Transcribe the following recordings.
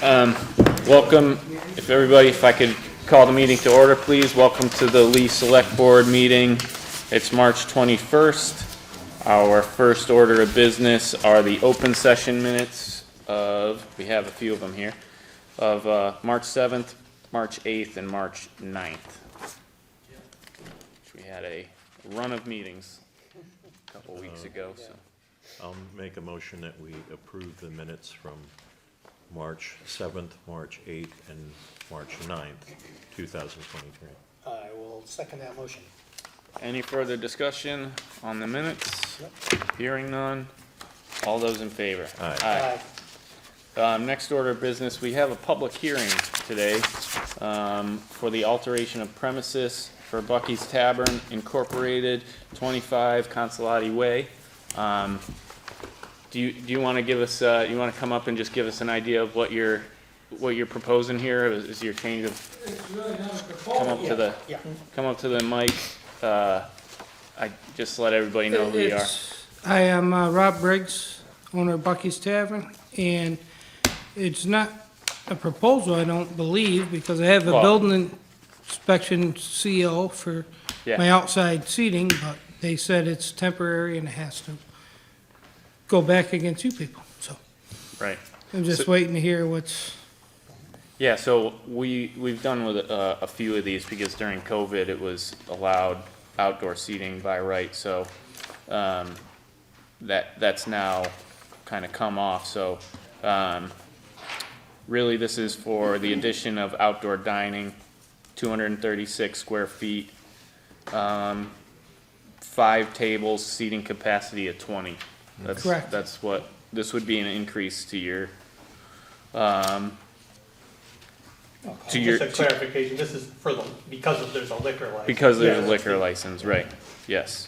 Welcome, if I could call the meeting to order, please. Welcome to the Lee Select Board meeting. It's March 21st. Our first order of business are the open session minutes we have a few of them here, of March 7th, March 8th, and March 9th. We had a run of meetings a couple weeks ago, so. I'll make a motion that we approve the minutes from March 7th, March 8th, and March 9th, 2023. I will second that motion. Any further discussion on the minutes? Hearing none. All those in favor? Aye. Next order of business, we have a public hearing today for the alteration of premises for Bucky's Tavern Incorporated, 25 Consolati Way. Do you want to give us? You want to come up and just give us an idea of what you're proposing here? Is your change of? It's really not a proposal. Come up to the mic. I just let everybody know who you are. I am Rob Briggs, owner of Bucky's Tavern, and it's not a proposal, I don't believe, because I have a Well- building inspection CO for Yeah. my outside seating, but they said it's temporary and it has to go back against you people, so Right. I'm just So- waiting to hear what's, Yeah, so we've done with a few of these because during COVID it was allowed outdoor seating by right, so that's now kind of come off. So really, this is for the addition of outdoor dining, 236 square feet, 5 tables, seating capacity of 20. Correct. That's what this would be, an increase to your. To your- Just a clarification, this is for because there's a liquor license. Because there's a Yeah. liquor license, right, yes.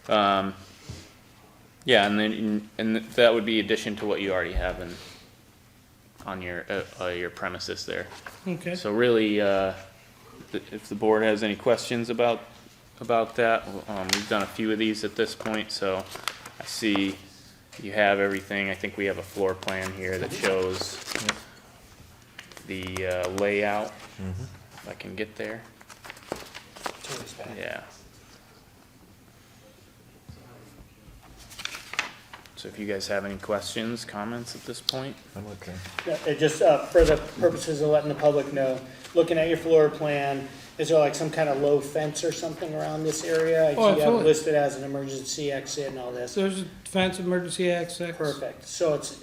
Yeah, and then, and that would be addition to what you already have on your premises there. okay. So really, if the board has any questions about that, we've done a few of these at this point, so I see you have everything. I think we have a floor plan here that shows the layout, if I can get there. Towards back. Yeah. So if you guys have any questions, comments at this point? I'm okay. Yeah, it just, for the purposes of letting the public know, looking at your floor plan, is there like some kind of low fence or something around this area? I see Oh, you have it absolutely. listed as an emergency exit and all this. There's a fence, emergency access. Perfect. So it's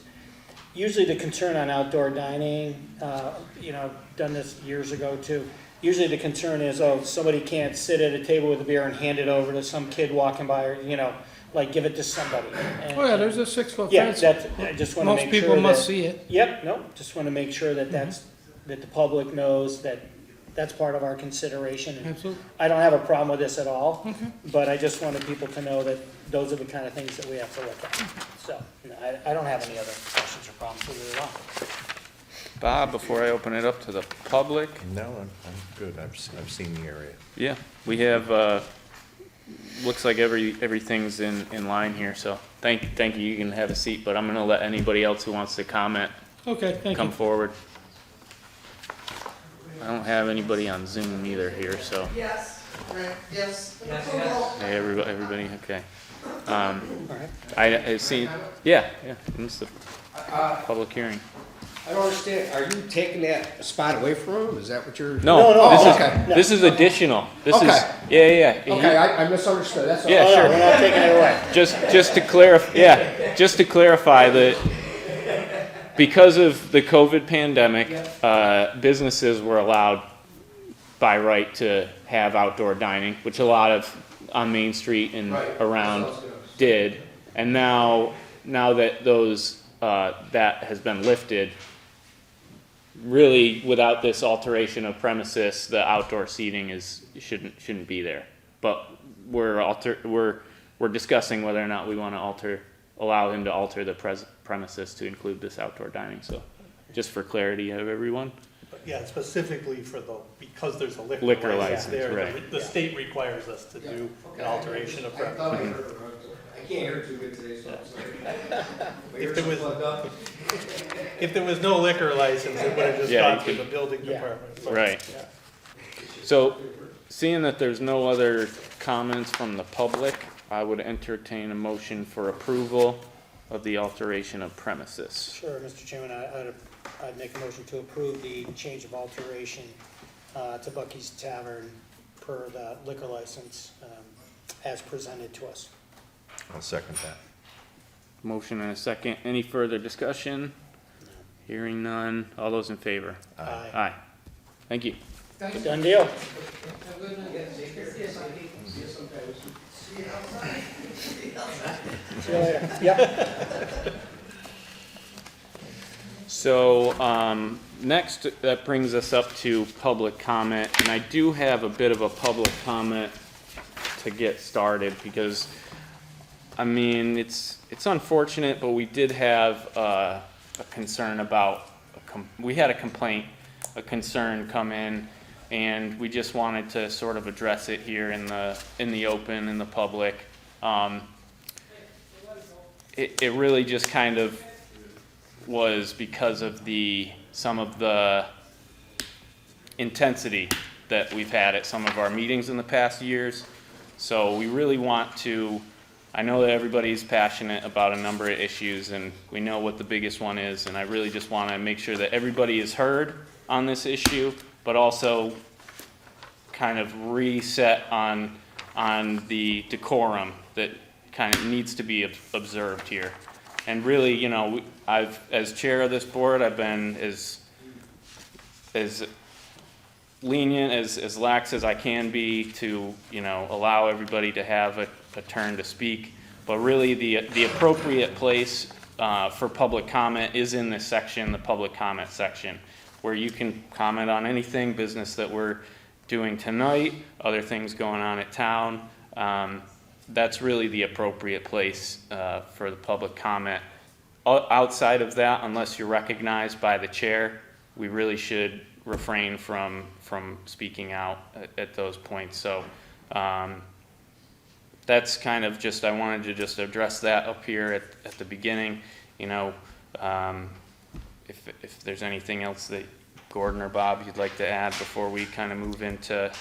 usually the concern on outdoor dining, I've done this years ago too. Usually the concern is, somebody can't sit at a table with a beer and hand it over to some kid walking by, or, like give it to somebody. And- Oh, yeah, there's a 6-foot Yeah, fence. I just want to Most make sure people must that, see it. yep, no, just want to make sure that that the public knows that that's part of our consideration. And Absolutely. I don't have a problem with this at all, Okay. but I just wanted people to know that those are the kind of things that we have to look at. So, I don't have any other questions or problems with it at all. Bob, before I open it up to the public, No, I'm good. I've seen the area. yeah, we have, looks like everything's in line here, so thank you. You can have a seat, but I'm gonna let anybody else who wants to comment Okay, thank come you. forward. I don't have anybody on Zoom either here, so. Yes, right, yes. Hey, everybody, okay. All right. I see, yeah, it's the public hearing. I don't understand, are you taking that spot away from him? Is that what you're? No, No, this okay. is, this is additional. This is, Okay. yeah. Okay, I misunderstood, that's all. Yeah, Oh, sure. no, we're not taking it away. Just to clarify that because of the COVID pandemic, businesses were allowed by right to have outdoor dining, which a lot of on Main Street and Right. around That's what I was gonna did. And now that those, that has been lifted, really without this alteration of premises, the outdoor seating shouldn't be there. But we're discussing whether or not we want to allow him to alter the premises to include this outdoor dining, so just for clarity of everyone. Yeah, specifically because there's a Liquor liquor license, license there, right. the state requires us to do an alteration of I premises. thought I heard it wrong. I can't hear too good today, so I'm sorry. My If ears it are was- plugged up. if there was no liquor license, it would have just Yeah, gone you to the building Yeah. department. But, Right. yeah. So, seeing that there's no other comments from the public, I would entertain a motion for approval of the alteration of premises. Sure, Mr. Chairman, I'd make a motion to approve the change of alteration to Bucky's Tavern per the liquor license as presented to us. I'll second that. Motion and a second. Any further discussion? Hearing none. All those in favor? Aye. Aye. Thank you. Done deal. Have a good night, guys. Take care. See you sometime. See you later. Yep. So, next, that brings us up to public comment, and I do have a bit of a public comment to get started, because, I mean, it's unfortunate, but we did have, a concern about, we had a complaint, a concern come in, and we just wanted to sort of address it here in the open, in the public. It really just kind of was because of some of the intensity that we've had at some of our meetings in the past years. So we really want to, I know that everybody's passionate about a number of issues, and we know what the biggest one is, and I really just want to make sure that everybody is heard on this issue, but also kind of reset on the decorum that kind of needs to be observed here. And really, you know, as chair of this board, I've been as lenient, as lax as I can be to, you know, allow everybody to have a turn to speak. But really, the appropriate place for public comment is in this section, the public comment section, where you can comment on anything, business that we're doing tonight, other things going on at town. That's really the appropriate place for the public comment. Outside of that, unless you're recognized by the chair, we really should refrain from speaking out at those points. So that's kind of just, I wanted to just address that up here at the beginning. You know, if there's anything else that Gordon or Bob you'd like to add before we kind of move into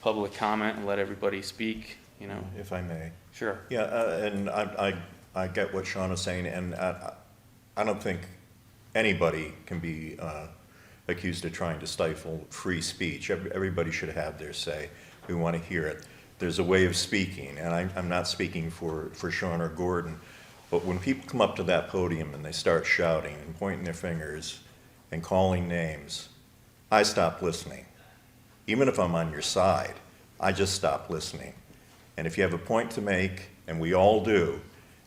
public comment and let everybody speak, you know. If I may. Sure. Yeah, and I get what Sean is saying, and I don't think anybody can be accused of trying to stifle free speech. Everybody should have their say. We want to hear it. There's a way of speaking, and I'm not speaking for Sean or Gordon, but when people come up to that podium and they start shouting and pointing their fingers and calling names, I stop listening. Even if I'm on your side, I just stop listening. And if you have a point to make, and we all do,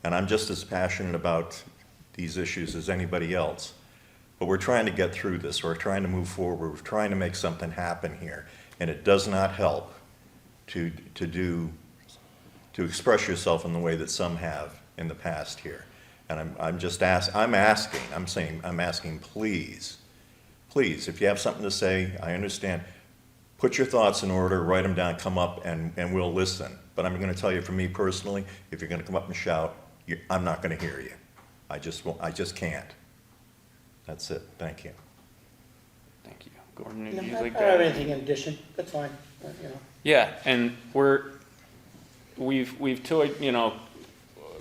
and I'm just as passionate about these issues as anybody else, but we're trying to get through this, we're trying to move forward, we're trying to make something happen here, and it does not help to express yourself in the way that some have in the past here. And I'm asking, please, if you have something to say, I understand, put your thoughts in order, write them down, come up, and we'll listen. But I'm going to tell you, for me personally, if you're going to come up and shout, I'm not going to hear you. I just can't. That's it. Thank you. Thank you. Gordon, No, would you I like don't to have add? anything in addition, that's fine, you know. Yeah, and we've toyed, you know,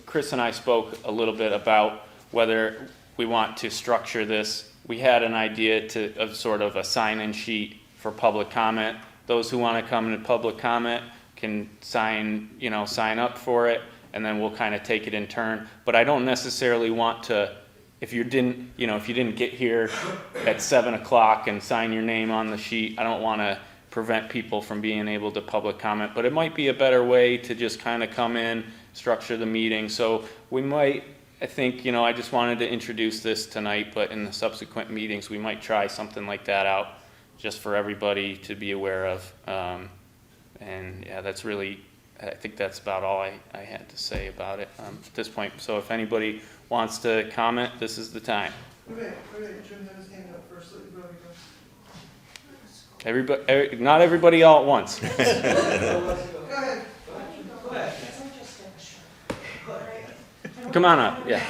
Chris and I spoke a little bit about whether we want to structure this. We had an idea of sort of a sign-in sheet for public comment. Those who want to come into public comment can sign up for it, and then we'll kind of take it in turn. But I don't necessarily want to, if you didn't get here at 7 o'clock and sign your name on the sheet, I don't want to prevent people from being able to public comment. But it might be a better way to just kind of come in, structure the meeting. So we might, I think, I just wanted to introduce this tonight, but in the subsequent meetings, we might try something like that out just for everybody to be aware of. And yeah, that's really, I think that's about all I had to say about it at this point. So if anybody wants to comment, this is the time. Okay, Jim had his hand up first, let you go. Everybody, not everybody all at once. Go ahead. Come on up, yeah.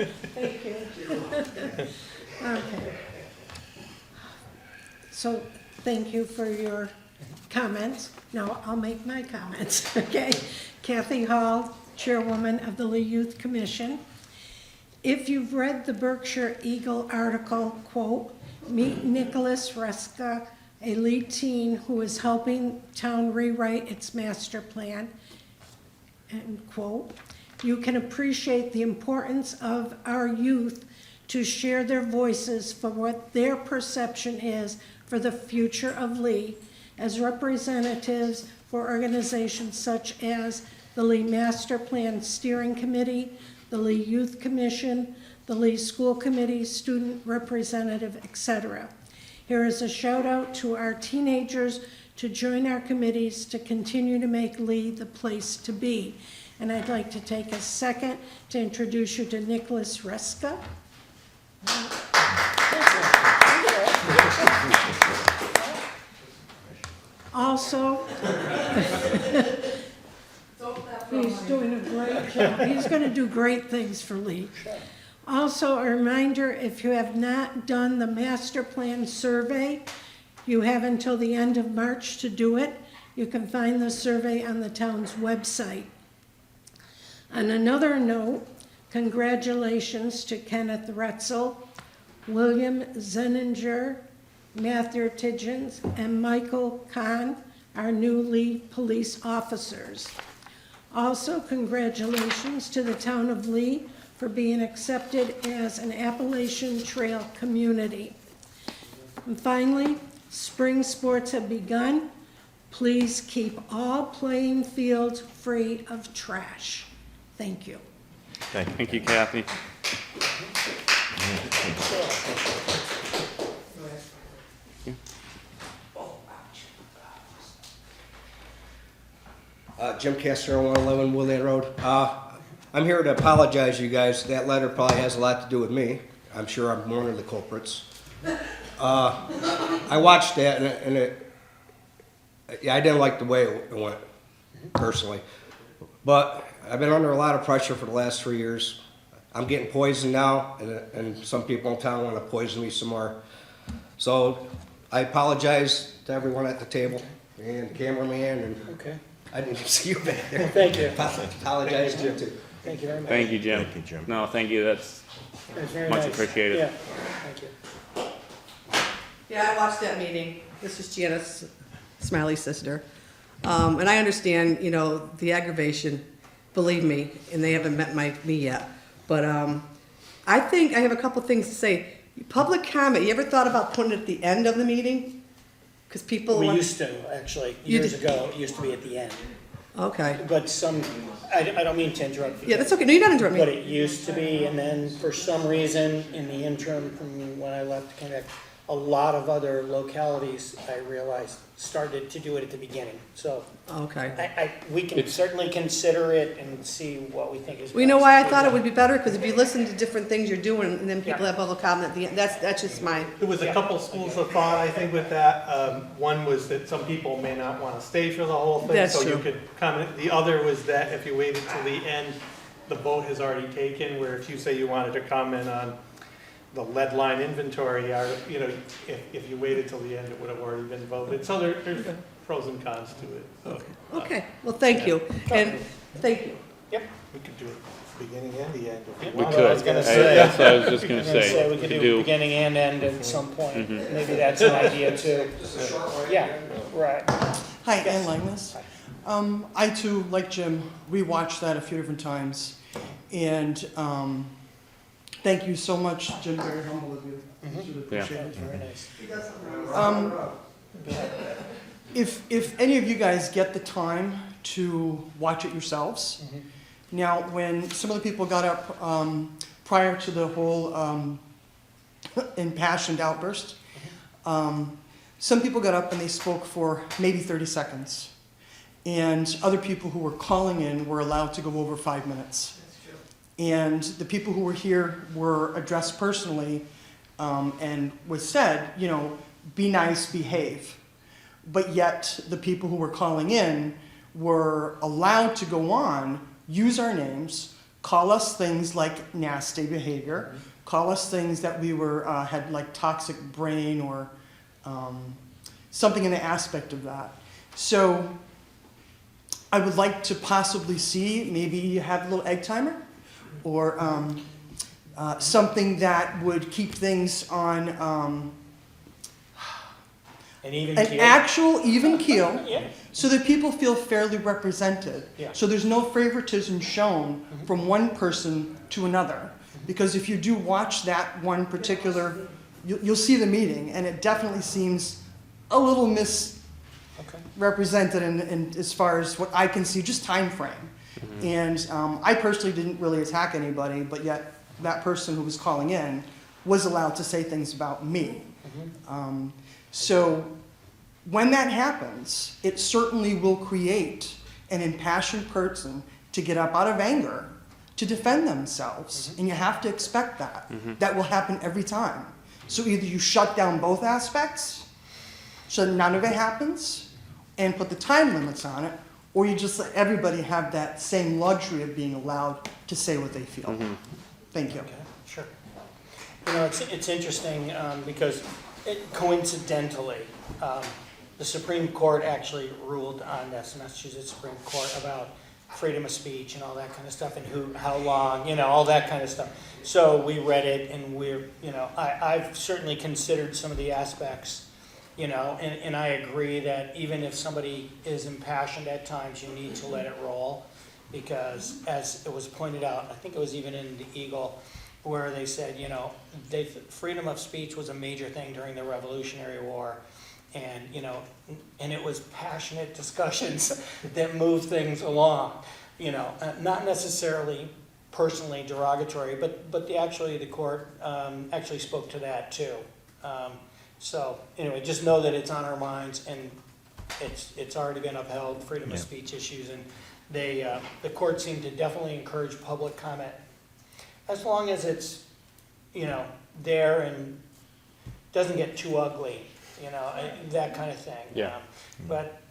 Thank you. Okay. So, thank you for your comments. Now, I'll make my comments, okay? Kathy Hall, Chairwoman of the Lee Youth Commission. If you've read the Berkshire Eagle article, quote, "Meet Nicholas Reska, a Lee teen who is helping town rewrite its master plan," end quote, you can appreciate the importance of our youth to share their voices for what their perception is for the future of Lee as representatives for organizations such as the Lee Master Plan Steering Committee, the Lee Youth Commission, the Lee School Committee, Student Representative, etc. Here is a shout out to our teenagers to join our committees to continue to make Lee the place to be. And I'd like to take a second to introduce you to Nicholas Reska. Also, he's doing a great job. He's going to do great things for Lee. Also, a reminder, if you have not done the master plan survey, you have until the end of March to do it. You can find the survey on the town's website. On another note, congratulations to Kenneth Retzel, William Zeninger, Matthew Tidgens, and Michael Kahn, our new Lee police officers. Also, congratulations to the town of Lee for being accepted as an Appalachian Trail community. And finally, spring sports have begun. Please keep all playing fields free of trash. Thank you. Thank you, Kathy. Jim Castro, 111 Woodland Road. I'm here to apologize to you guys. That letter probably has a lot to do with me. I'm sure I'm one of the culprits. I watched that and I didn't like the way it went, personally. But I've been under a lot of pressure for the last 3 years. I'm getting poisoned now, and some people in town want to poison me some more. So I apologize to everyone at the table and cameraman, and Okay, I didn't see you back there. thank you. Apologize to you too. Thank you very much. Thank you, Jim. Thank you, Jim. No, thank you, that's That's very much nice. appreciated. Yeah, thank you. Yeah, I watched that meeting. This is Janice Smiley's sister. And I understand, you know, the aggravation, believe me, and they haven't met me yet. But I think I have a couple things to say. Public comment, you ever thought about putting it at the end of the meeting? Because people. We used to, actually, You years did- ago, it used to be at the end. Okay. But I don't mean to interrupt you. Yeah, that's okay. No, you're not interrupting But me. it used to be, and then for some reason, in the interim from when I left Connect, a lot of other localities, I realized, started to do it at the beginning. So Okay. we can It's- certainly consider it and see what we think is. Well, you know best. why I thought it would be better? Because if you listen to different things you're doing, and then people Yeah. have public comment at the end, that's just my. There was a couple schools of thought, I think, with that. One was that some people may not want to stay for the whole thing, That's so you true. could comment. The other was that if you waited till the end, the vote has already taken, where if you say you wanted to comment on the lead line inventory, or, you know, if you waited till the end, it would have already been voted. So there's pros and cons to it. So, Okay. Well, thank you. And thank you. we could do it beginning and the end. if you We want. could. I was gonna I- say. That's what I was just I gonna was gonna say, say. we could do beginning and end at some point. Maybe that's an idea too. Yeah, right. Hi, Ann Langness. I too, like Jim, rewatched that a few different times. And thank you so much, Jim, very humble of you. Really Yeah. appreciate it. Very nice. If any of you guys get the time to watch it yourselves, now when some of the people got up prior to the whole impassioned outburst, some people got up and they spoke for maybe 30 seconds. And other people who were calling in were allowed to go over 5 minutes. And the people who were here were addressed personally and was said, you know, be nice, behave. But yet the people who were calling in were allowed to go on, use our names, call us things like nasty behavior, call us things that we were, had like toxic brain or something in the aspect of that. So I would like to possibly see, maybe you have a little egg timer or something that would keep things on An even an keel. actual even keel Yeah. so that people feel fairly represented. Yeah. So there's no favoritism shown from one person to another. Because if you do watch that one particular, you'll see the meeting, and it definitely seems a little misrepresented in as far as what I can see, just time frame. And I personally didn't really attack anybody, but yet that person who was calling in was allowed to say things about me. So when that happens, it certainly will create an impassioned person to get up out of anger to defend themselves. And you have to expect that. That will happen every time. So either you shut down both aspects, so none of it happens, and put the time limits on it, or you just let everybody have that same luxury of being allowed to say what they feel. Thank you. Okay, sure. You know, it's interesting because coincidentally, the Supreme Court actually ruled on this, Massachusetts Supreme Court, about freedom of speech and all that kind of stuff, and how long, you know, all that kind of stuff. So we read it, and I've certainly considered some of the aspects, you know, and I agree that even if somebody is impassioned at times, you need to let it roll, because as it was pointed out, I think it was even in the Eagle, where they said, you know, freedom of speech was a major thing during the Revolutionary War. And, you know, and it was passionate discussions that moved things along, you know, not necessarily personally derogatory, but the court actually spoke to that too. So anyway, just know that it's on our minds, and it's already been upheld, freedom of speech issues, and the court seemed to definitely encourage public comment, as long as it's, you know, there and doesn't get too ugly. You know, that kind of thing. Yeah. But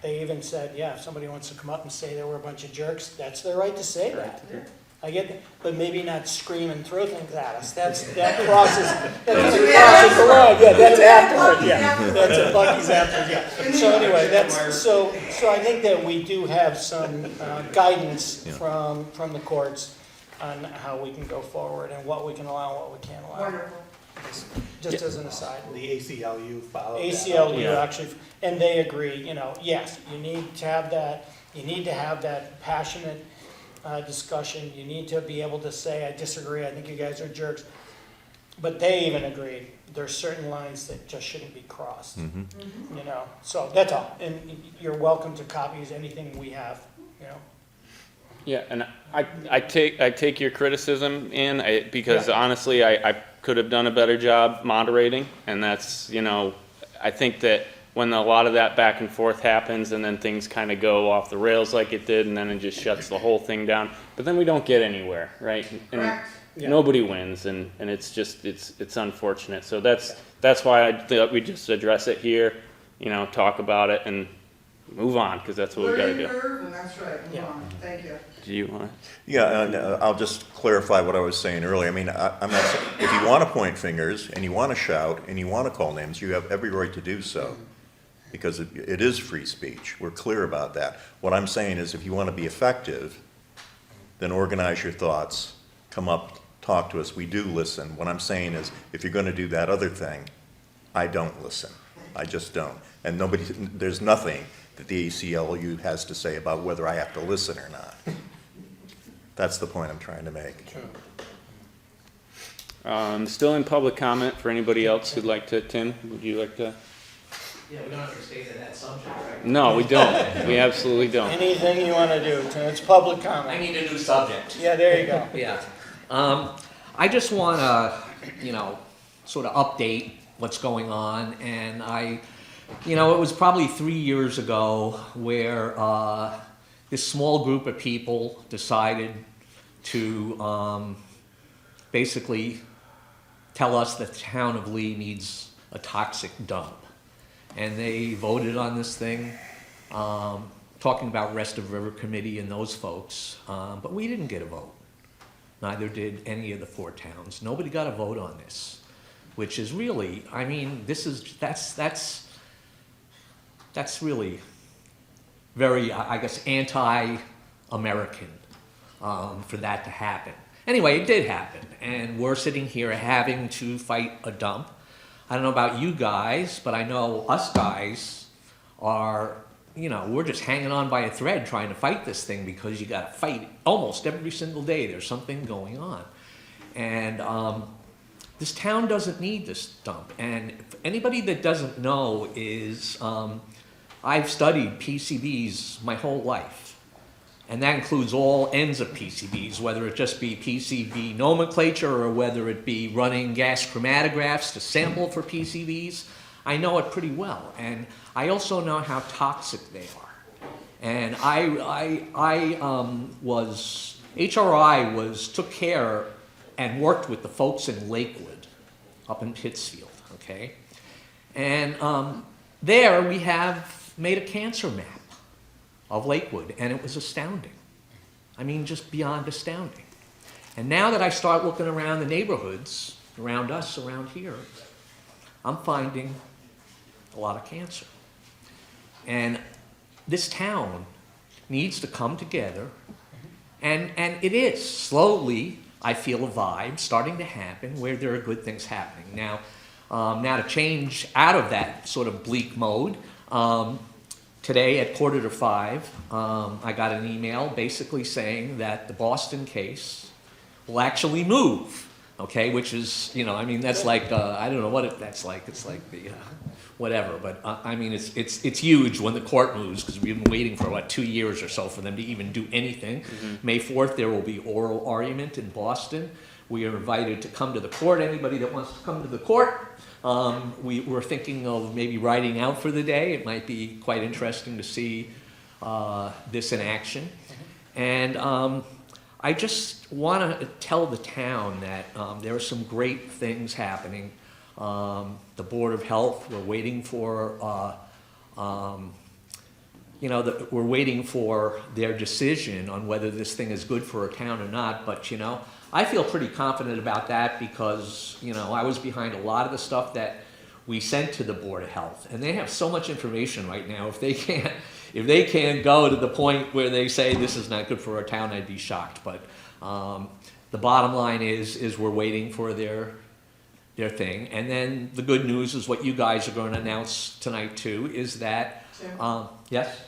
they even said, yeah, if somebody wants to come up and say they were a bunch of jerks, that's their right to say that. I get that, but maybe not scream and throw things at us. That crosses the line. Yeah, that's afterward. Yeah, that's at Bucky's afterward. Yeah. So anyway, so I think that we do have some guidance from the courts on how we can go forward and what we can allow and what we can't allow. Wonderful. Just as an aside. The ACLU followed that. ACLU actually, and they agree, you know, yes, you need to have that passionate discussion. You need to be able to say, I disagree, I think you guys are jerks. But they even agree, there's certain lines that just shouldn't be crossed, you know? So that's all, and you're welcome to copies, anything we have, you know? Yeah, and I take your criticism because honestly, I could have done a better job moderating, and that's, you know, I think that when a lot of that back and forth happens and then things kind of go off the rails like it did, and then it just shuts the whole thing down, but then we don't get anywhere, right? And Correct. nobody wins, and it's just, it's unfortunate. So that's why I thought we just address it here, you know, talk about it and move on, because that's what we gotta Learning do. curve, and that's right, move on. Thank you. Do you want? Yeah, and I'll just clarify what I was saying earlier. I mean, I'm not, if you want to point fingers, and you want to shout, and you want to call names, you have every right to do so, because it is free speech. We're clear about that. What I'm saying is, if you want to be effective, then organize your thoughts, come up, talk to us. We do listen. What I'm saying is, if you're going to do that other thing, I don't listen. I just don't. And there's nothing that the ACLU has to say about whether I have to listen or not. That's the point I'm trying to make. Still in public comment for anybody else who'd like to. Tim, would you like to? Yeah, we don't have to stay to that subject, right? No, we don't. We absolutely don't. Anything you want to do, it's public I comment. need a new subject. Yeah, there you go. Yeah. I just want to, you know, sort of update what's going on, and you know, it was probably 3 years ago where this small group of people decided to basically tell us that the town of Lee needs a toxic dump. And they voted on this thing, talking about Rest of River Committee and those folks, but we didn't get a vote. Neither did any of the 4 towns. Nobody got a vote on this, which is really, I mean, that's really very, I guess, anti-American for that to happen. Anyway, it did happen, and we're sitting here having to fight a dump. I don't know about you guys, but I know us guys are, we're just hanging on by a thread trying to fight this thing, because you got to fight almost every single day. There's something going on. And this town doesn't need this dump. And anybody that doesn't know is, I've studied PCBs my whole life. And that includes all ends of PCBs, whether it just be PCB nomenclature or whether it be running gas chromatographs to sample for PCBs. I know it pretty well. And I also know how toxic they are. And HRI took care and worked with the folks in Lakewood, up in Pittsfield, okay? And there we have made a cancer map of Lakewood, and it was astounding. I mean, just beyond astounding. And now that I start looking around the neighborhoods, around us, around here, I'm finding a lot of cancer. And this town needs to come together, and it is. Slowly, I feel a vibe starting to happen where there are good things happening. Now to change out of that sort of bleak mode, today at 4:45, I got an email basically saying that the Boston case will actually move, okay, which is, I mean, that's like, I don't know what that's like. It's like the, whatever, but I mean, it's huge when the court moves, because we've been waiting for, 2 years or so for them to even do anything. May 4th, there will be oral argument in Boston. We are invited to come to the court. Anybody that wants to come to the court, we're thinking of maybe riding out for the day. It might be quite interesting to see this in action. And I just want to tell the town that there are some great things happening. The Board of Health, we're waiting for, we're waiting for their decision on whether this thing is good for a town or not. But, I feel pretty confident about that because, I was behind a lot of the stuff that we sent to the Board of Health. And they have so much information right now. If they can't go to the point where they say this is not good for our town, I'd be shocked. But the bottom line is we're waiting for their thing. And then the good news is what you guys are going to announce tonight too, is that, yes?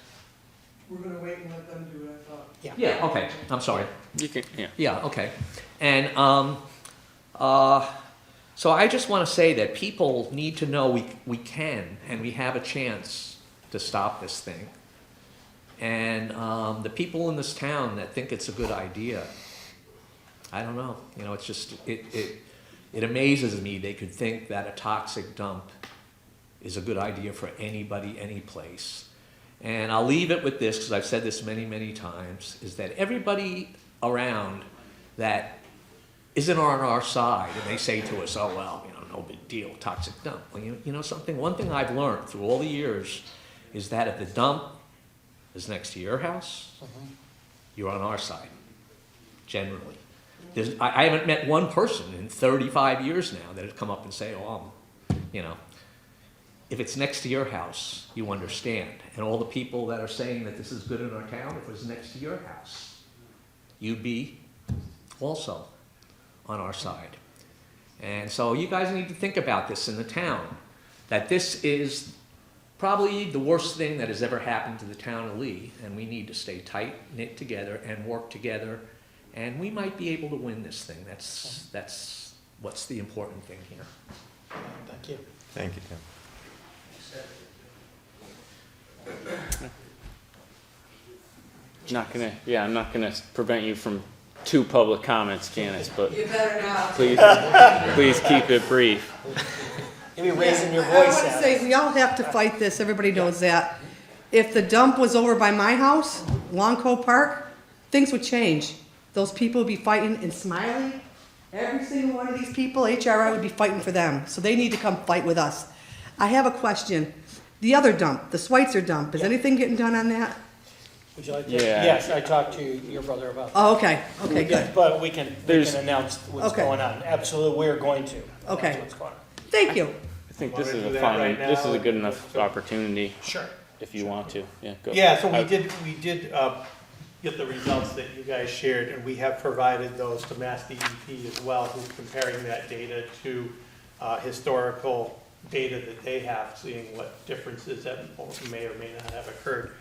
We're gonna wait and let them do it, I thought. Yeah, okay, I'm sorry. You can, yeah. Yeah, okay. And so I just want to say that people need to know we can and we have a chance to stop this thing. And the people in this town that think it's a good idea, I don't know. It's just, it amazes me they could think that a toxic dump is a good idea for anybody, any place. And I'll leave it with this, because I've said this many, many times, is that everybody around that isn't on our side, and they say to us, oh, well, no big deal, toxic dump. Well, something, one thing I've learned through all the years is that if the dump is next to your house, you're on our side, generally. I haven't met one person in 35 years now that has come up and say, oh, if it's next to your house, you understand. And all the people that are saying that this is good in our town, if it was next to your house, you'd be also on our side. And so you guys need to think about this in the town, that this is probably the worst thing that has ever happened to the town of Lee, and we need to stay tight, knit together, and work together, and we might be able to win this thing. That's what's the important thing here. Thank you. Thank you, Tim. I'm not gonna prevent you from 2 public comments, Janice, but You better not. please keep it brief. Maybe raising your I voice want to out. say, we all have to fight this, everybody knows that. If the dump was over by my house, Longco Park, things would change. Those people would be fighting and smiling. Every single one of these people, HRI would be fighting for them. So they need to come fight with us. I have a question. The other dump, the Schweitzer dump, is anything getting done on that? Would you like to? Yeah. Yes, I talked to your brother about that. Oh, okay, okay, Yeah, good. but we can There's- announce what's Okay. going on. Absolutely, we're going to. announce Okay. What's going on. Thank you. I think Want this me is to a do that fine, right this is now? a good enough opportunity Sure. if you want to, yeah, go. Yeah, so I- we did get the results that you guys shared, and we have provided those to Mass DEP as well, who's comparing that data to historical data that they have, seeing what differences that may or may not have occurred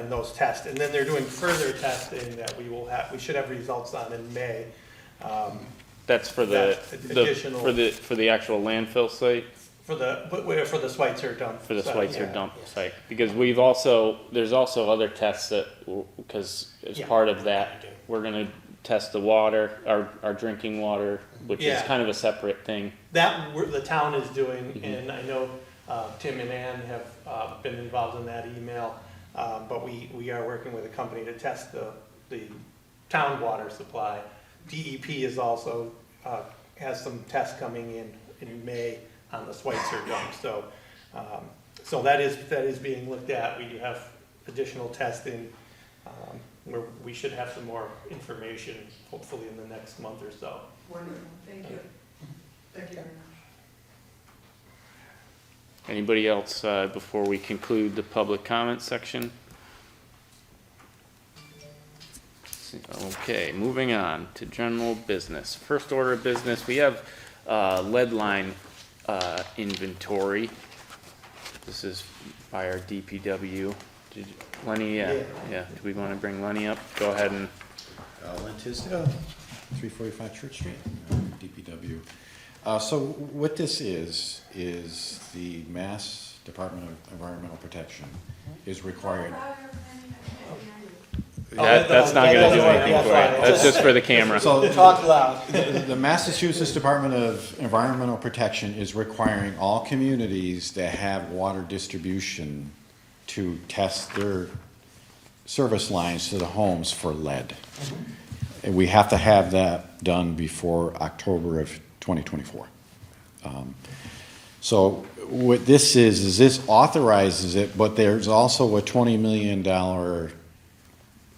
in those tests. And then they're doing further testing that we should have results on in May. That's for the, That's additional- for the actual landfill site? For the Schweitzer dump. For the site, Schweitzer yeah. dump site, because we've also, there's also other tests that, because as Yeah. part of that, we're gonna test the water, our drinking water, which is Yeah. kind of a separate thing. That the town is doing, Mm-hmm. and I know Tim and Ann have been involved in that email, but we are working with a company to test the town water supply. DEP is also, has some tests coming in May on the Schweitzer dump, so that is being looked at. We do have additional testing, where we should have some more information, hopefully in the next month or so. Wonderful, thank you. Thank you very much. Anybody else, before we conclude the public comment section? Okay, moving on to general business. First order of business, we have, lead line, inventory. This is by our DPW. Lenny, yeah, do we wanna bring Lenny up? Go ahead and, Len Tisdale, 345 Church Street, DPW. So what this is the Mass Department of Environmental Protection is required. that's not gonna do anything for it. That's just for the camera. So Talk loud. the Massachusetts Department of Environmental Protection is requiring all communities that have water distribution to test their service lines to the homes for lead. And we have to have that done before October of 2024. So what this is this authorizes it, but there's also a $20 million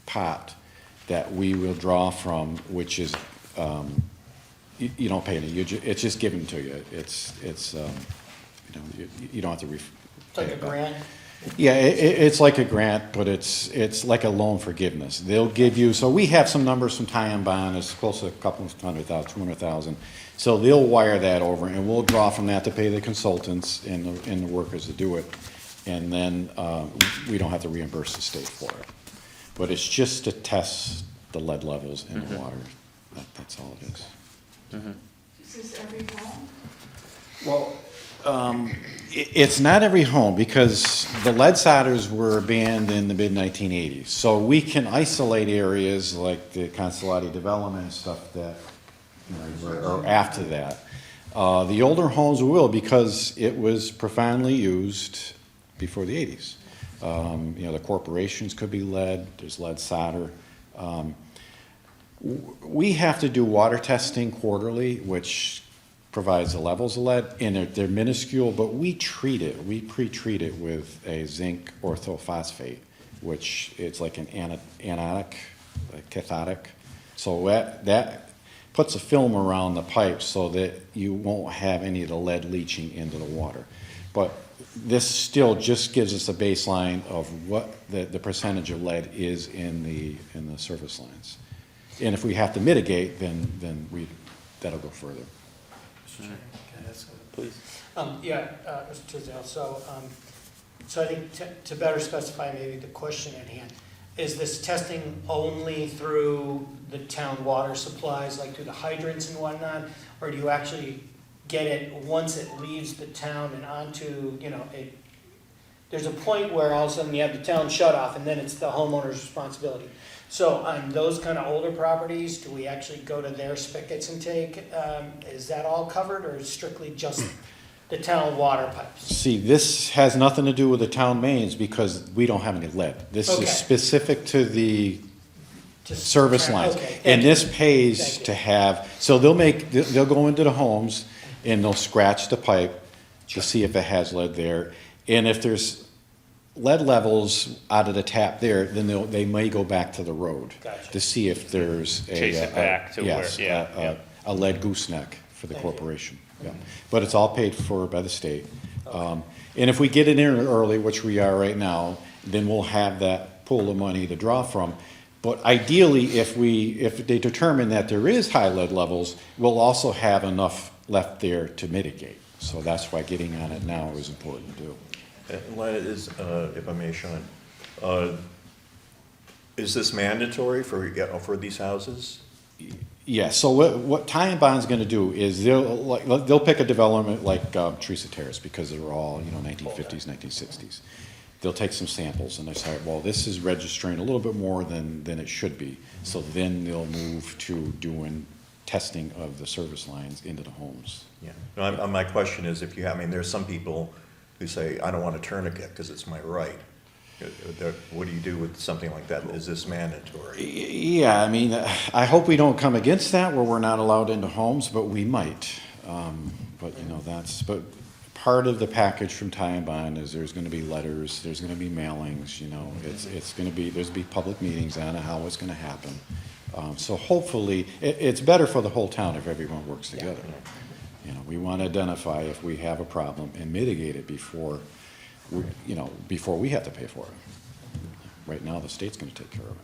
pot that we will draw from, which is, you don't pay any, it's just given to you. It's you don't have to. It's like a grant. Yeah, it's like a grant, but it's like a loan forgiveness. They'll give you, so we have some numbers from Ty and Bond, it's close to a couple of 100,000, 200,000. So they'll wire that over and we'll draw from that to pay the consultants and the workers to do it. And then we don't have to reimburse the state for it. But it's just to test the lead levels in the water. That's all it is. Is this every home? Well, it's not every home because the lead solders were banned in the mid-1980s. So we can isolate areas like the Consolati development and stuff that, are after that. The older homes will because it was profoundly used before the 80s. The corporations could be lead, there's lead solder. We have to do water testing quarterly, which provides the levels of lead, and they're minuscule, but we pre-treat it with a zinc orthophosphate, which it's like an anionic, cathodic. So that puts a film around the pipe so that you won't have any of the lead leaching into the water. But this still just gives us a baseline of what the percentage of lead is in the surface lines. And if we have to mitigate, then that'll go further. Please. Mr. Tisdale, so I think to better specify maybe the question at hand, is this testing only through the town water supplies, like through the hydrants and whatnot? Or do you actually get it once it leaves the town and onto, there's a point where all of a sudden you have the town shut off and then it's the homeowner's responsibility. So on those kind of older properties, do we actually go to their spigots and take, is that all covered or is strictly just the town water pipes? See, this has nothing to do with the town mains because we don't have any lead. This Okay. is specific to the Just- service lines. Okay, thank And you. this pays Thank you. to have, so they'll go into the homes and they'll scratch the pipe to see if it has lead there. And if there's lead levels out of the tap there, then they may go back to the road. Gotcha. To see if there's a. Chase it back to where- yes, yeah. a lead gooseneck for the Thank you. corporation, yeah. But it's all paid for by the state. And if we get it in early, which we are right now, then we'll have that pool of money to draw from. But ideally, if they determine that there is high lead levels, we'll also have enough left there to mitigate. So that's why getting on it now is important to do. Lead is, if I may, Sean, is this mandatory for these houses? Yeah, so what Ty and Bond's gonna do is they'll pick a development like Teresa Terrace, because they're all, 1950s, 1960s. They'll take some samples and they say, well, this is registering a little bit more than it should be. So then they'll move to doing testing of the service lines into the homes. Yeah. No, my question is, there's some people who say, I don't want a tourniquet because it's my right. What do you do with something like that? Is this mandatory? Yeah, I hope we don't come against that where we're not allowed into homes, but we might. But part of the package from Ty and Bond is there's gonna be letters, there's gonna be mailings, there's gonna be public meetings on how it's gonna happen. So hopefully, it's better for the whole town if everyone works together. We wanna identify if we have a problem and mitigate it before we have to pay for it. Right now, the state's gonna take care of it.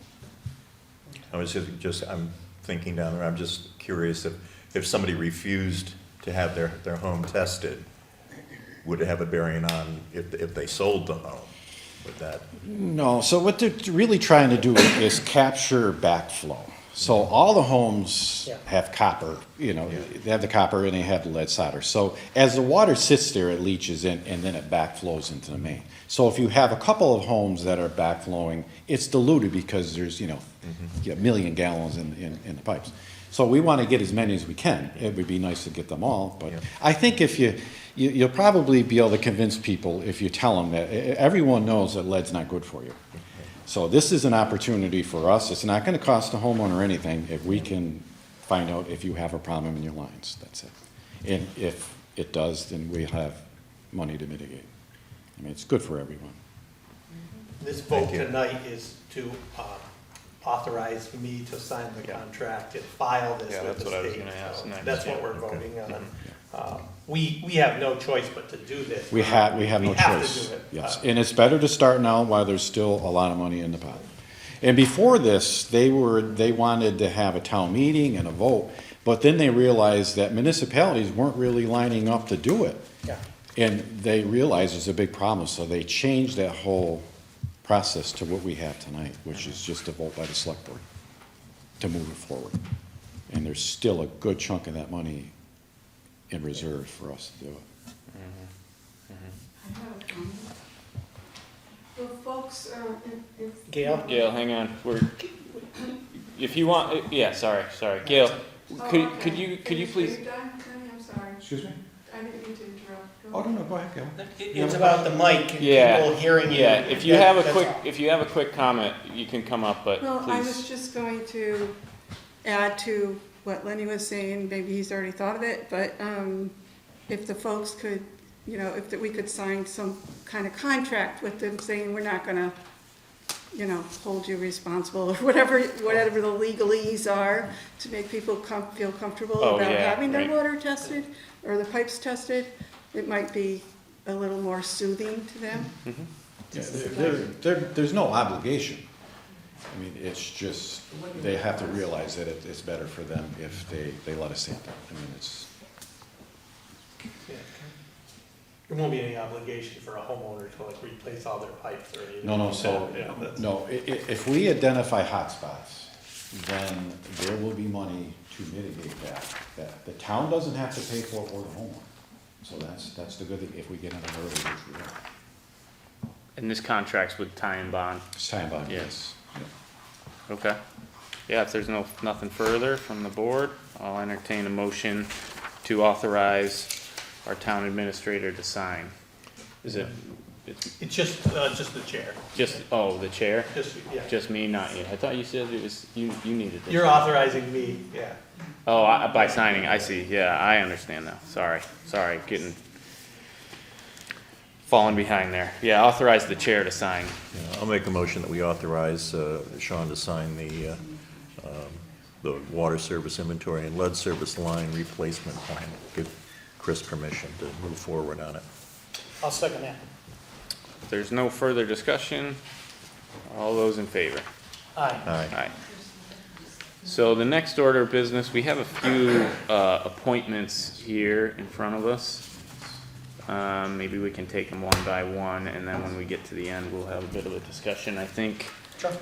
I'm thinking down there, I'm just curious if somebody refused to have their home tested, would it have a bearing on if they sold the home? Would that? No, so what they're really trying to do is capture backflow. So all the homes Yeah. have copper, they have the copper and they have the lead solder. So as the water sits there, it leaches in and then it backflows into the main. So if you have a couple of homes that are backflowing, it's diluted because there's, a million gallons in the pipes. So we want to get as many as we can. It would be nice to get them all, but Yeah. I think if you'll probably be able to convince people if you tell them that everyone knows that lead's not good for you. So this is an opportunity for us. It's not going to cost the homeowner anything if we can find out if you have a problem in your lines. That's it. And if it does, then we have money to mitigate. It's good for everyone. This vote Thank you. tonight is to authorize me to sign the contract and file this Yeah, with that's the what I was state. gonna ask So next. that's what we're voting on. We have no choice but to do this. We have no We have to choice. do it. Yes, and it's better to start now while there's still a lot of money in the pot. And before this, they wanted to have a town meeting and a vote, but then they realized that municipalities weren't really lining up to do it. Yeah. And they realized it's a big problem, so they changed that whole process to what we have tonight, which is just a vote by the select board to move it forward. And there's still a good chunk of that money in reserve for us to do it. I have a comment. The folks, if. Gail? Gail, hang on, if you want, sorry, Gail, Oh, could okay. you Are please, you done, Kenny? I'm sorry. Excuse me? I didn't mean to interrupt. Oh, no, go ahead, Gail. It's about the mic and Yeah, people hearing you. yeah, if you have a That's all. if you have a quick comment, you can come up, but Well, I was please. just going to add to what Lenny was saying, maybe he's already thought of it, but if the folks could, if we could sign some kind of contract with them saying we're not gonna, hold you responsible or whatever the legalese are to make people feel comfortable Oh, about yeah, having their right. water tested or the pipes tested, it might be a little more soothing to them. There's no obligation. It's just, they have to realize that it's better for them if they let us sample. It's, Yeah. There won't be any obligation for a homeowner to replace all their pipes or anything. no, so, Yeah, that's- no, if we identify hotspots, then there will be money to mitigate that the town doesn't have to pay for or the homeowner. So that's the good thing, if we get in it early, which we are. And this contract's with Ty and Bond, It's time bound, Yes. yes. okay. Yeah, if there's nothing further from the board, I'll entertain a motion to authorize our town administrator to sign. Is it, It's just the chair. the chair? Yeah. Just me, not you. I thought you said it was, you needed this. You're authorizing me, yeah. Oh, by signing, I see, yeah, I understand now, sorry, getting falling behind there. Yeah, authorize the chair to sign. Yeah, I'll make a motion that we authorize Sean to sign the water service inventory and lead service line replacement plan. Give Chris permission to move forward on it. I'll second that. If there's no further discussion, all those in favor? Aye. Aye. Aye. So the next order of business, we have a few appointments here in front of us. Maybe we can take them one by one, and then when we get to the end, we'll have a bit of a discussion, I think. Sure.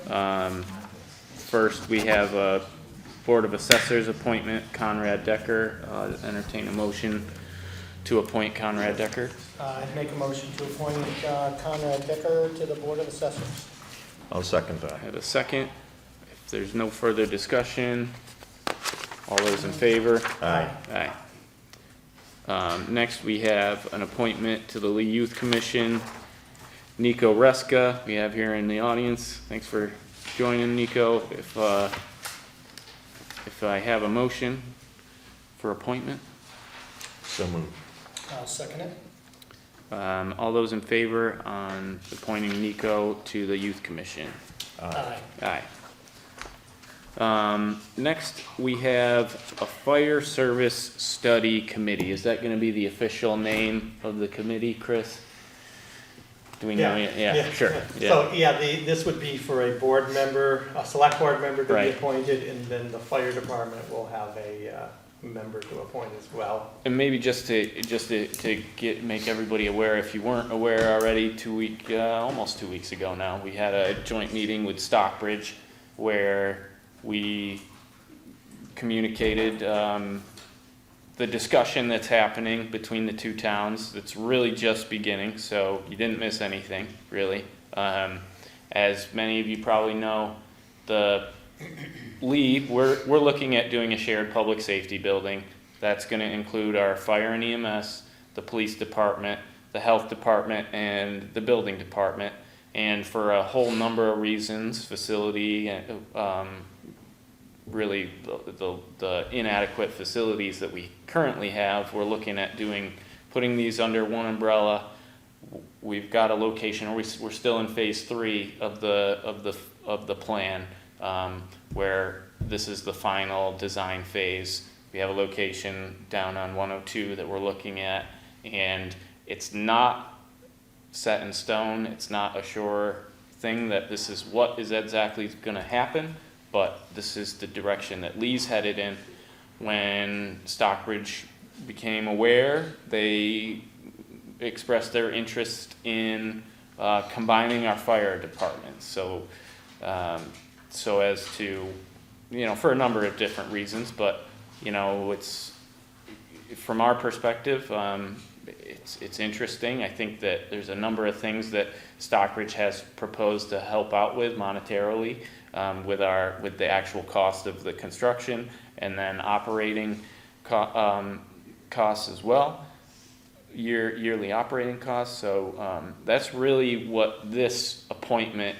First, we have a Board of Assessors appointment, Conrad Decker. Entertain a motion to appoint Conrad Decker. I'd make a motion to appoint Conrad Decker to the Board of Assessors. I'll second I that. have a second. If there's no further discussion, all those in favor? Aye. Aye. Next, we have an appointment to the Lee Youth Commission. Nico Reska, we have here in the audience. Thanks for joining, Nico. If I have a motion for appointment, So moved. I'll second it. all those in favor on appointing Nico to the Youth Commission? Aye. Aye. Next, we have a Fire Service Study Committee. Is that gonna be the official name of the committee, Chris? Do we know yet? Yeah, sure, yeah. So, yeah, this would be for a board member, a select board member to be Right. appointed, and then the fire department will have a member to appoint as well. And maybe just to make everybody aware, if you weren't aware already, almost 2 weeks ago now, we had a joint meeting with Stockbridge where we communicated, the discussion that's happening between the two towns. It's really just beginning, so you didn't miss anything, really. As many of you probably know, the Lee, we're looking at doing a shared public safety building. That's gonna include our fire and EMS, the police department, the health department, and the building department. And for a whole number of reasons, facility, really the inadequate facilities that we currently have, we're looking at putting these under one umbrella. We've got a location, we're still in phase 3 of the plan, where this is the final design phase. We have a location down on 102 that we're looking at, and it's not set in stone. It's not a sure thing that this is what is exactly going to happen, but this is the direction that Lee's headed in. When Stockbridge became aware, they expressed their interest in combining our fire departments. So as to, for a number of different reasons, but, it's, from our perspective, it's interesting. I think that there's a number of things that Stockbridge has proposed to help out with monetarily, with the actual cost of the construction, and then operating costs as well, yearly operating costs. So that's really what this appointment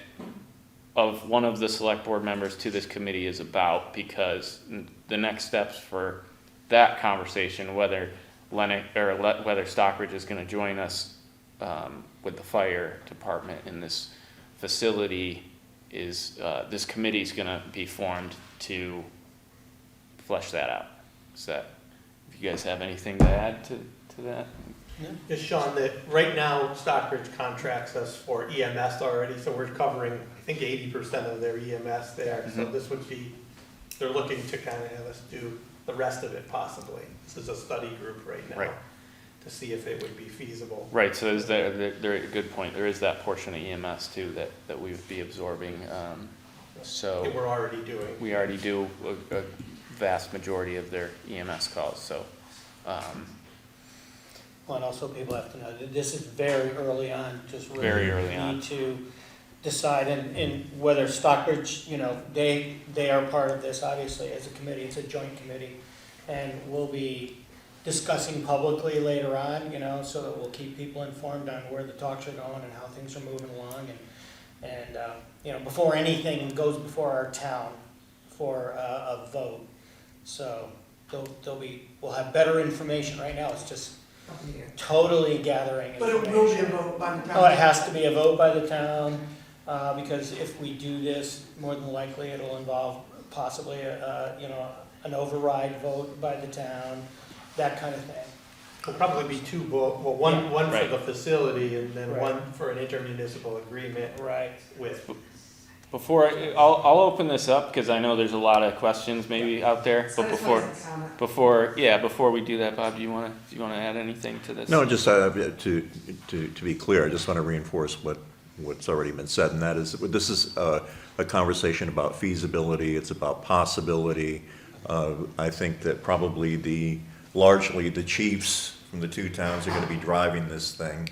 of one of the select board members to this committee is about, because the next steps for that conversation, whether Stockbridge is going to join us with the fire department in this facility, is this committee is going to be formed to flesh that out. If you guys have anything to add to that? Is Sean, that right now Stockbridge contracts us for EMS already, so we're covering, I think, 80% of their EMS there. So this would be, they're looking to kind of have us do the rest of it possibly. This is a study group right now. Right. To see if it would be feasible. Right, so is there a good point. There is that portion of EMS too that we would be absorbing. So That we're already doing. we already do a vast majority of their EMS calls, so. Well, and also people have to know that this is very early on, just really Very early on. need to decide, and whether Stockbridge, they are part of this, obviously, as a committee. It's a joint committee, and we'll be discussing publicly later on, so that we'll keep people informed on where the talks are going and how things are moving along, and before anything goes before our town for a vote. So we'll have better information. Right now, it's just totally gathering But it information. will be a vote by the town. Oh, it has to be a vote by the town, because if we do this, more than likely it'll involve possibly an override vote by the town, that kind of thing. Will probably be two, one for Right. the facility and then Right. one for an intermunicipal agreement Right. with. I'll open this up, because I know there's a lot of questions maybe out there, but before we do that, Bob, do you wanna add anything to this? No, just to be clear, I just want to reinforce what's already been said, and that is, this is a conversation about feasibility, it's about possibility. I think that probably largely the chiefs from the two towns are going to be driving this thing.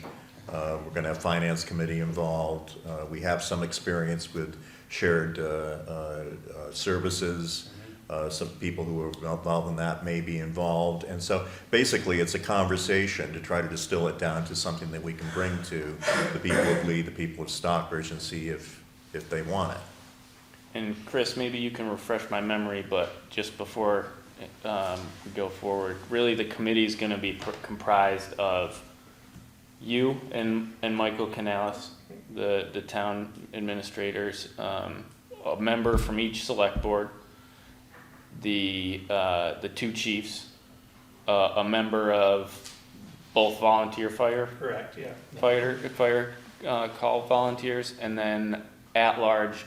We're going to have finance committee involved. We have some experience with shared services. Some people who are involved in that may be involved. And so basically it's a conversation to try to distill it down to something that we can bring to the people of Lee, the people of Stockbridge, and see if they want it. And Chris, maybe you can refresh my memory, but just before we go forward, really the committee is going to be comprised of you and Michael Canales, the town administrators, a member from each select board, the two chiefs, a member of both volunteer fire call volunteers, and then at-large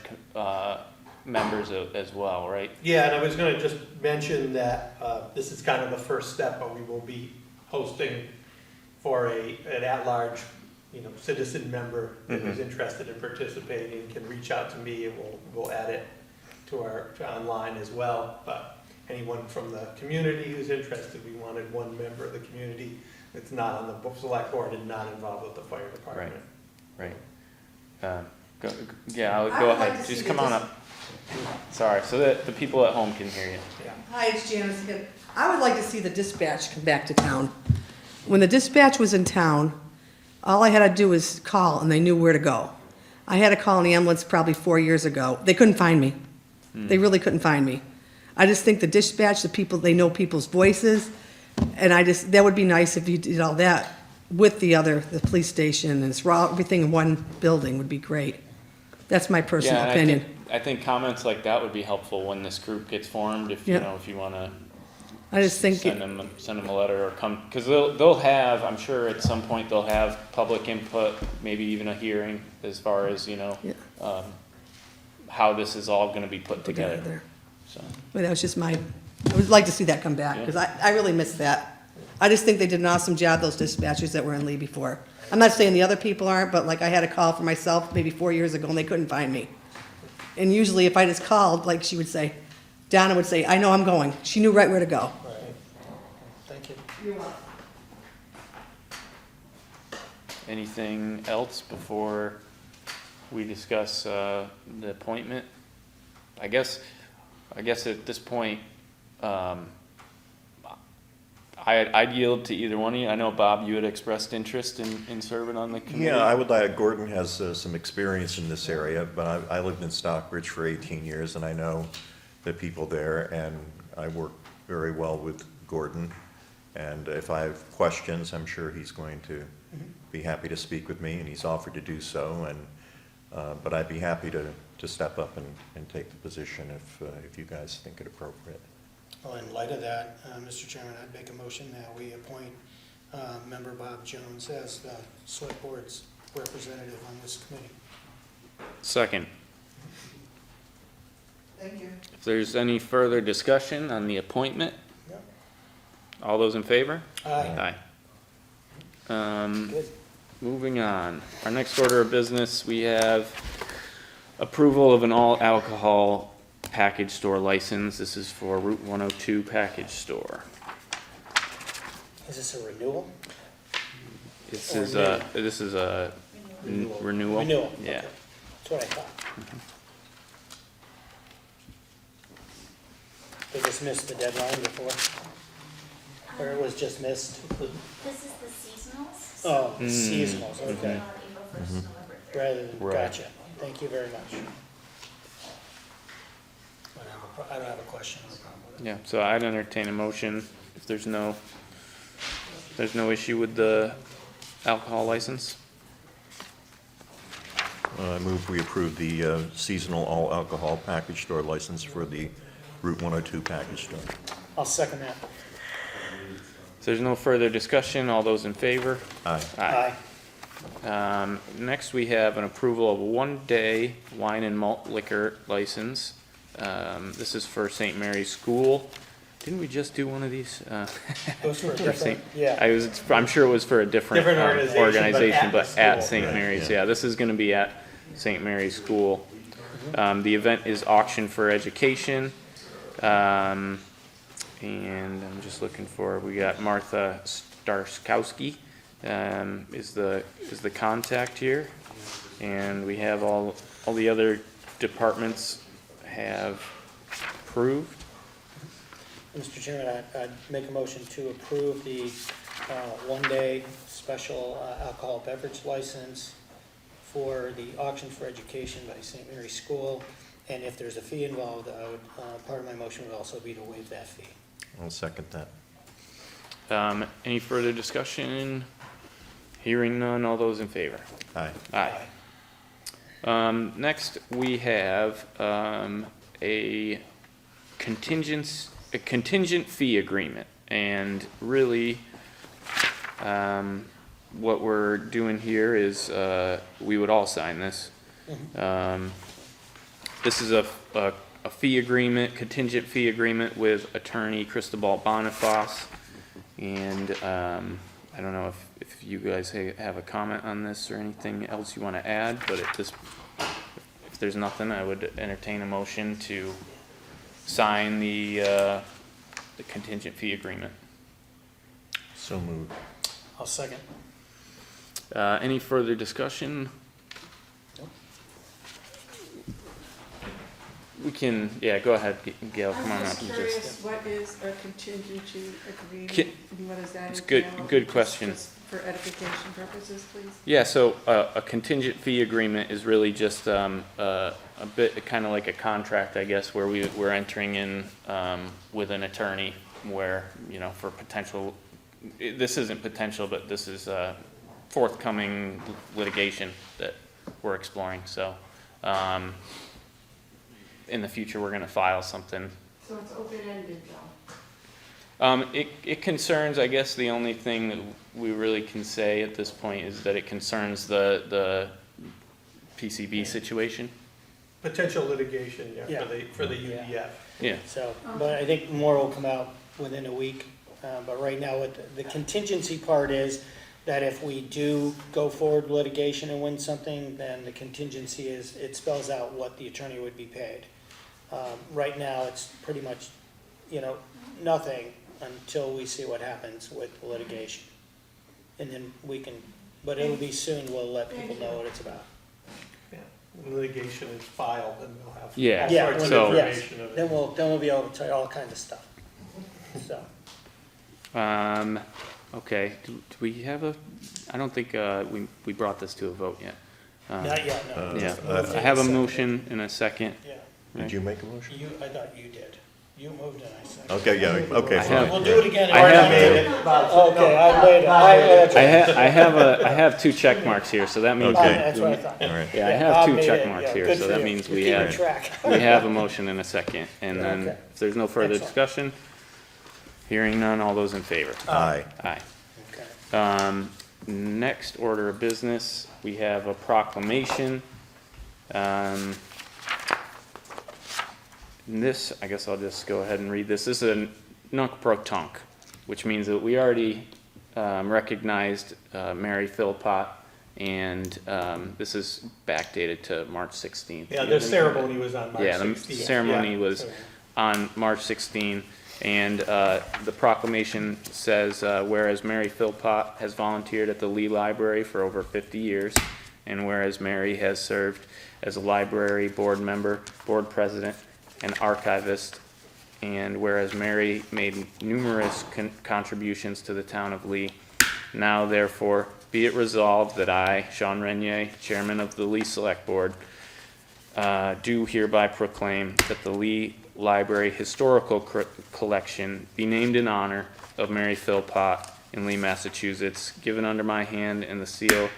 members as well, right? Yeah, and I was gonna just mention that, this is kind of the first step, but we will be hosting for an at-large, citizen member that is interested in participating can reach out to me, and we'll add it to online as well. But anyone from the community who's interested, we wanted one member of the community that's not on the select board and not involved with the fire department. Right. Go ahead. Just come on up. Sorry, so that the people at home can hear you. Yeah. Hi, it's Janice again. I would like to see the dispatch come back to town. When the dispatch was in town, all I had to do was call and they knew where to go. I had to call an ambulance probably 4 years ago. They couldn't find me. They really couldn't find me. I just think the dispatch, they know people's voices, and that would be nice if you did all that with the police station, and everything in one building would be great. That's my personal opinion. I think comments like that would be helpful when this group gets formed, if you want to I just think send them a letter or come, because they'll have, I'm sure at some point they'll have public input, maybe even a hearing as far as, how this is all going to be put together. So. But that was just I would like to see that come back, because I really miss that. I just think they did an awesome job, those dispatchers that were in Lee before. I'm not saying the other people aren't, but like I had a call for myself maybe 4 years ago and they couldn't find me. And usually if I just called, like she would say, Donna would say, I know I'm going. She knew right where to go. Right. Thank you. You're welcome. Anything else before we discuss the appointment? I guess at this point, I'd yield to either one of you. I know, Bob, you had expressed interest in serving on the committee. Yeah, I would like, Gordon has some experience in this area, but I lived in Stockbridge for 18 years, and I know the people there, and I work very well with Gordon. And if I have questions, I'm sure he's going to be happy to speak with me, and he's offered to do so. And but I'd be happy to step up and take the position if you guys think it appropriate. Well, in light of that, Mr. Chairman, I'd make a motion that we appoint Member Bob Jones as the Select Board's representative on this committee. Second. Thank you. If there's any further discussion on the appointment, Yep. all those in favor? Aye. Good. Moving on. Our next order of business, we have approval of an all alcohol package store license. This is for Route 102 package store. Is this a renewal? This Or is new? a renewal. Renewal, Yeah. okay. That's what I thought. They just missed the deadline before? Or it was just missed? This is the seasonals. Oh, seasonals, okay. April 1st, November 3rd. Rather than, Right. gotcha. Thank you very much. I don't have a question. No problem with it. Yeah, so I'd entertain a motion if there's no There's no issue with the alcohol license? I move we approve the seasonal all alcohol package store license for the Route 102 package store. I'll second that. If there's no further discussion, all those in favor? Aye. Aye. Next, we have an approval of a one-day wine and malt liquor license. This is for St. Mary's School. Didn't we just do one of these? It was for a For different, St. yeah. I'm sure it was for a different Different organization, but but at at the St. school. Mary's. Yeah. Yeah, this is gonna be at St. Mary's School. The event is Auction for Education. And I'm just looking for, we got Martha Starskowski, is the contact here. And we have all the other departments have approved. Mr. Chairman, I'd make a motion to approve the one-day special alcohol beverage license for the Auction for Education by St. Mary's School. And if there's a fee involved, I would, part of my motion would also be to waive that fee. I'll second that. Any further discussion? Hearing none, all those in favor? Aye. Aye. Next, we have a contingent fee agreement. And really, what we're doing here is, we would all sign this. This is a fee agreement, contingent fee agreement with attorney Cristobal Boniface. And I don't know if you guys have a comment on this or anything else you want to add, but if there's nothing, I would entertain a motion to sign the contingent fee agreement. So moved. I'll second. Any further discussion? We can, yeah, go ahead, Gail, come on I'm up. just and curious, what is a contingency agreement, Ki- and what does that it's entail? good Just- question. just for edification purposes, please? Yeah, so a contingent fee agreement is really just a bit, kind of like a contract, I guess, where we're entering in with an attorney where, you know, for potential, this isn't potential, but this is forthcoming litigation that we're exploring, so in the future, we're gonna file something. So it's open-ended though? It concerns, I guess, the only thing that we really can say at this point is that it concerns the PCB situation. Potential litigation, yeah, Yeah. for the UDF. Yeah. So, but I think more will come out within a week. But right now, what the contingency part is that if we do go forward with litigation and win something, then the contingency is, it spells out what the attorney would be paid. Right now, it's pretty much, you know, nothing until we see what happens with the litigation. And then we can, but it'll be soon, we'll let people know what it's about. Yeah. When litigation is filed, then we'll have Yeah. all Yeah, sorts of so- information of it. Then we'll be able to tell you all kinds of stuff. So, Okay, do we have I don't think we brought this to a vote yet. not yet, no. Yeah, I have a motion in a second. Yeah, Did you make a motion? I thought you did. You moved and I seconded. Okay, yeah, okay, I have- fine. We'll do it again. I have Okay, I made it. I have two check marks here, so that means. Okay. That's what I thought. All right. Yeah, I Yeah, have Bob two made check it. marks Yeah, here, good so for that you. means You're we keeping have, track. we have a motion in a second. And then, Okay. if there's no further Excellent. discussion, hearing none, all those in favor? Aye. Aye. Okay. Next order of business, we have a proclamation. This, I guess I'll just go ahead and read this. This is a nunc pro tunc, which means that we already recognized Mary Philpott, and this is backdated to March 16th. Yeah, the ceremony was on March 16th. Yeah, the ceremony was on March 16, and the proclamation says, whereas Mary Philpott has volunteered at the Lee Library for over 50 years, and whereas Mary has served as a library board member, board president, and archivist, and whereas Mary made numerous contributions to the town of Lee, now therefore be it resolved that I, Sean Renier, chairman of the Lee Select Board, do hereby proclaim that the Lee Library Historical Collection be named in honor of Mary Philpott in Lee, Massachusetts, given under my hand and the seal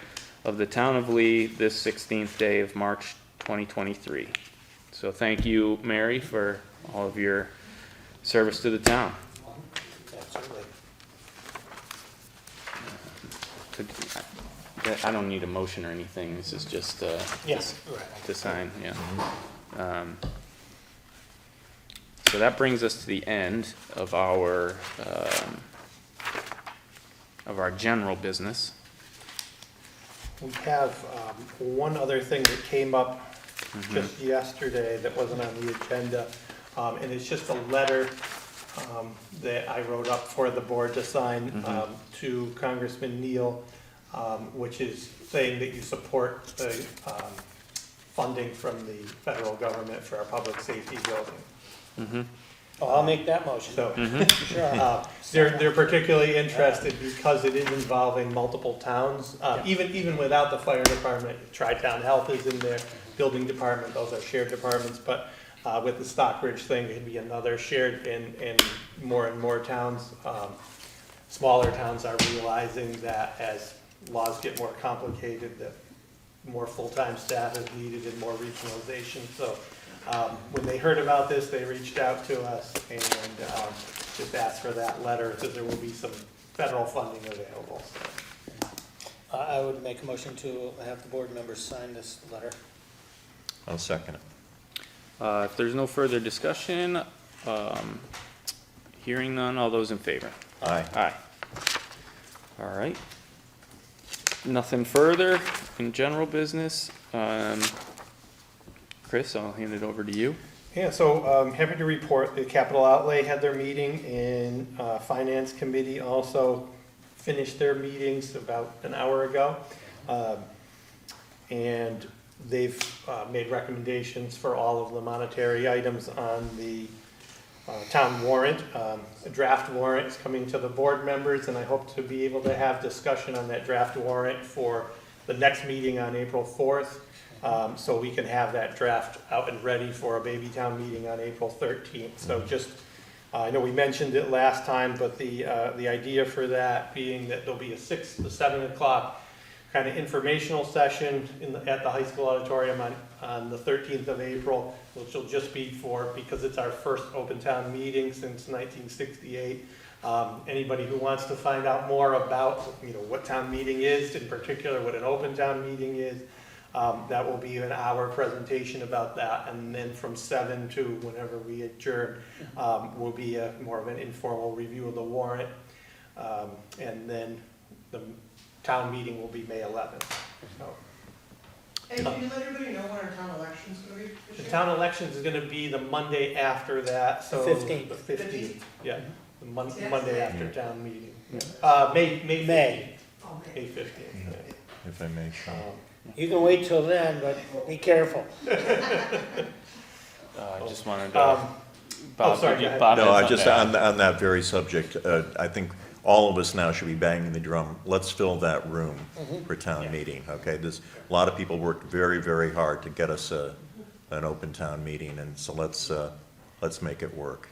of the town of Lee this 16th day of March 2023. So thank you, Mary, for all of your service to the town. Absolutely. I don't need a motion or anything, this is just Yes, right. to sign, yeah. So that brings us to the end of our general business. We have one other thing that came up just yesterday that wasn't on the agenda, and it's just a letter that I wrote up for the board to sign to Congressman Neal, which is saying that you support the funding from the federal government for our public safety building. Oh, I'll make that motion. So, Sure. they're particularly interested because it is involving multiple towns. Even without the fire department, Tri-Town Health is in there, building department, those are shared departments, but with the Stockbridge thing, it'd be another shared and more towns. Smaller towns are realizing that as laws get more complicated, that more full-time staff is needed and more regionalization. So when they heard about this, they reached out to us and just asked for that letter because there will be some federal funding available. So. I would make a motion to have the board members sign this letter. I'll second it. If there's no further discussion, hearing none, all those in favor? Aye. Aye. All right. Nothing further in general business. Chris, I'll hand it over to you. Yeah, so happy to report the capital outlay had their meeting and finance committee also finished their meetings about an hour ago. And they've made recommendations for all of the monetary items on the town warrant. A draft warrant is coming to the board members, and I hope to be able to have discussion on that draft warrant for the next meeting on April 4th. So we can have that draft out and ready for a baby town meeting on April 13th. So just, I know we mentioned it last time, but the idea for that being that there'll be a 6 to 7 o'clock kind of informational session at the high school auditorium on the 13th of April, which will just be because it's our first open town meeting since 1968. Anybody who wants to find out more about, what town meeting is, in particular what an open town meeting is, that will be an hour presentation about that, and then from 7 to whenever we adjourn, will be more of an informal review of the warrant, and then the town meeting will be May 11th. So, And can you let everybody know when our town election's gonna be this the year? town election's is going to be the Monday after that, so 15th. The 15th, yeah, the Next Monday day. after town meeting. May. May 15th. yeah. If I may, Sean. You can wait till then, but be careful. I just wanted to. Oh, Bob, sorry, did you- go ahead. Bob No, had I just, something to add. on that very subject, I think all of us now should be banging the drum. Let's fill that room for town meeting, okay? There's, a lot of people worked very, very hard to get us an open town meeting, and so let's make it work.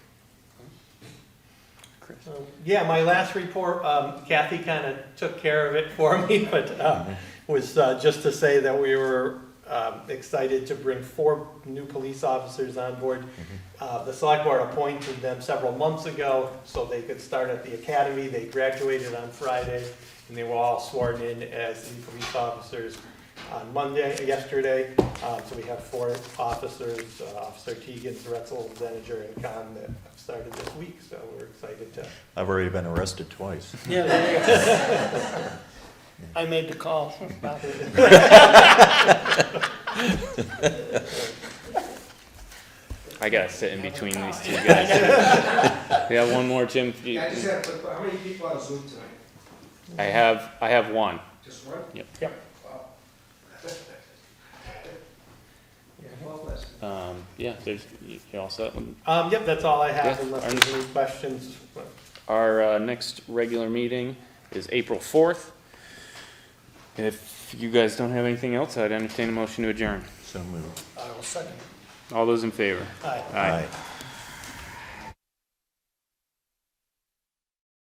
Yeah, my last report, Kathy kind of took care of it for me, but was just to say that we were excited to bring 4 new police officers on board. The select board appointed them several months ago so they could start at the academy. They graduated on Friday, and they were all sworn in as new police officers on yesterday. So we have 4 officers, Officer Teagan, Retzel, Zeninger, and Khan that have started this week, so we're excited to. I've already been arrested twice. Yeah, there you go. I made the call. I gotta sit in between these two guys. We have one more, Jim. Yeah, I just have, how many people on Zoom tonight? I have one. Just one? Yep. Wow. Yeah, well, bless. Yeah, there's, you all set? Yep, that's all I have Yeah, unless there's any questions. Our next regular meeting is April 4th. If you guys don't have anything else, I'd entertain a motion to adjourn. So moved. I will second. All those in favor? Aye. Aye. Aye.